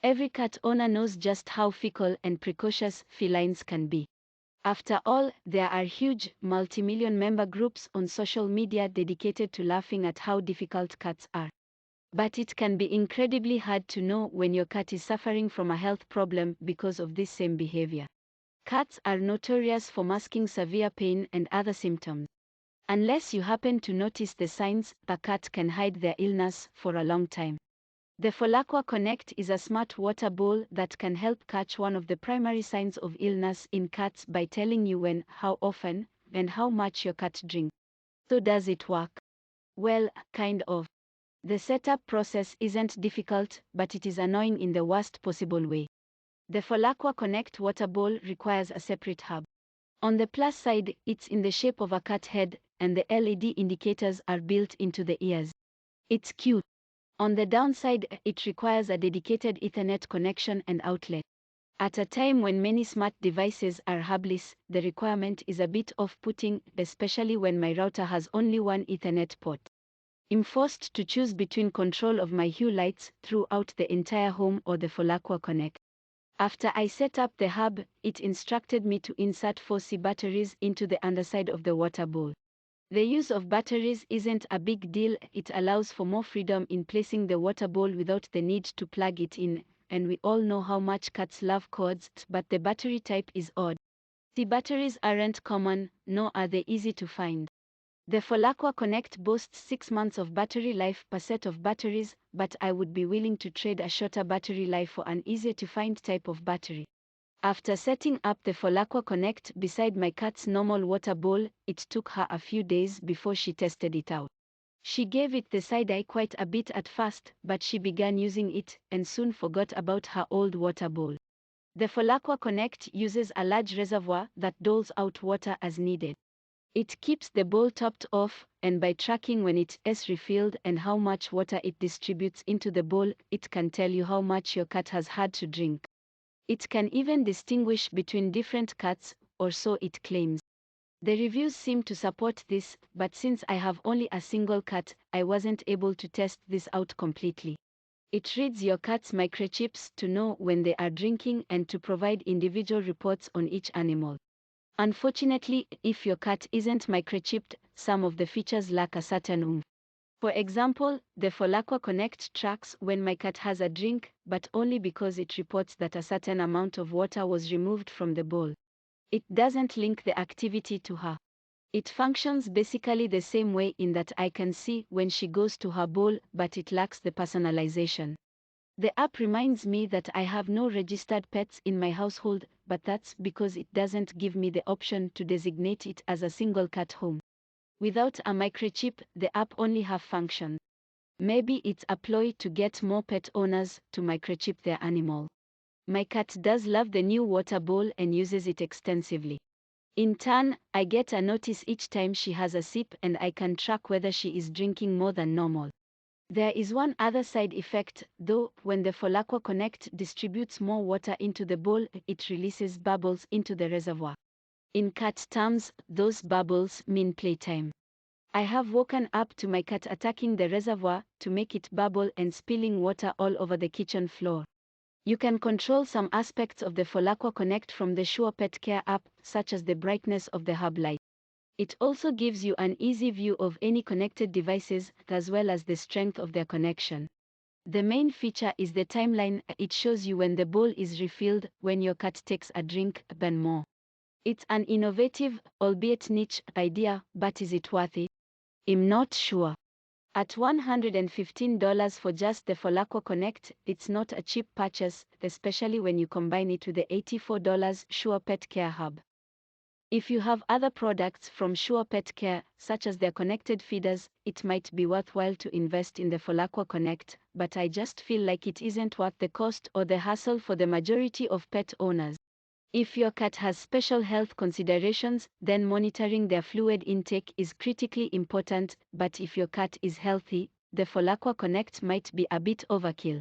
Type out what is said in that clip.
Every cat owner knows just how fickle and precocious felines can be. After all, there are huge, multi-million member groups on social media dedicated to laughing at how difficult cats are. But it can be incredibly hard to know when your cat is suffering from a health problem because of this same behavior. Cats are notorious for masking severe pain and other symptoms. Unless you happen to notice the signs, a cat can hide their illness for a long time. The Felaqua Connect is a smart water bowl that can help catch one of the primary signs of illness in cats by telling you when, how often, and how much your cat drinks. So does it work? Well, kind of. The setup process isn't difficult, but it is annoying in the worst possible way. The Felaqua Connect water bowl requires a separate hub. On the plus side, it's in the shape of a cat head, and the LED indicators are built into the ears. It's cute. On the downside, it requires a dedicated Ethernet connection and outlet. At a time when many smart devices are hubless, the requirement is a bit off-putting, especially when my router has only one Ethernet port. I'm forced to choose between control of my Hue lights throughout the entire home or the Felaqua Connect. After I set up the hub, it instructed me to insert 4C batteries into the underside of the water bowl. The use of batteries isn't a big deal, it allows for more freedom in placing the water bowl without the need to plug it in, and we all know how much cats love cords, but the battery type is odd. The batteries aren't common, nor are they easy to find. The Felaqua Connect boasts 6 months of battery life per set of batteries, but I would be willing to trade a shorter battery life for an easier to find type of battery. After setting up the Felaqua Connect beside my cat's normal water bowl, it took her a few days before she tested it out. She gave it the side eye quite a bit at first, but she began using it and soon forgot about her old water bowl. The Felaqua Connect uses a large reservoir that doles out water as needed. It keeps the bowl topped off, and by tracking when it is refilled and how much water it distributes into the bowl, it can tell you how much your cat has had to drink. It can even distinguish between different cats, or so it claims. The reviews seem to support this, but since I have only a single cat, I wasn't able to test this out completely. It reads your cat's microchips to know when they are drinking and to provide individual reports on each animal. Unfortunately, if your cat isn't microchipped, some of the features lack a certain oomph. For example, the Felaqua Connect tracks when my cat has a drink, but only because it reports that a certain amount of water was removed from the bowl. It doesn't link the activity to her. It functions basically the same way in that I can see when she goes to her bowl, but it lacks the personalization. The app reminds me that I have no registered pets in my household, but that's because it doesn't give me the option to designate it as a single cat home. Without a microchip, the app only have function. Maybe it's a ploy to get more pet owners to microchip their animal. My cat does love the new water bowl and uses it extensively. In turn, I get a notice each time she has a sip and I can track whether she is drinking more than normal. There is one other side effect, though. When the Felaqua Connect distributes more water into the bowl, it releases bubbles into the reservoir. In cat terms, those bubbles mean playtime. I have woken up to my cat attacking the reservoir to make it bubble and spilling water all over the kitchen floor. You can control some aspects of the Felaqua Connect from the Sure Petcare app, such as the brightness of the hub light. It also gives you an easy view of any connected devices, as well as the strength of their connection. The main feature is the timeline. It shows you when the bowl is refilled, when your cat takes a drink, and more. It's an innovative, albeit niche, idea, but is it worth it? I'm not sure. At $115 for just the Felaqua Connect, it's not a cheap purchase, especially when you combine it with the $84 Sure Petcare hub. If you have other products from Sure Petcare, such as their connected feeders, it might be worthwhile to invest in the Felaqua Connect, but I just feel like it isn't worth the cost or the hassle for the majority of pet owners. If your cat has special health considerations, then monitoring their fluid intake is critically important, but if your cat is healthy, the Felaqua Connect might be a bit overkill.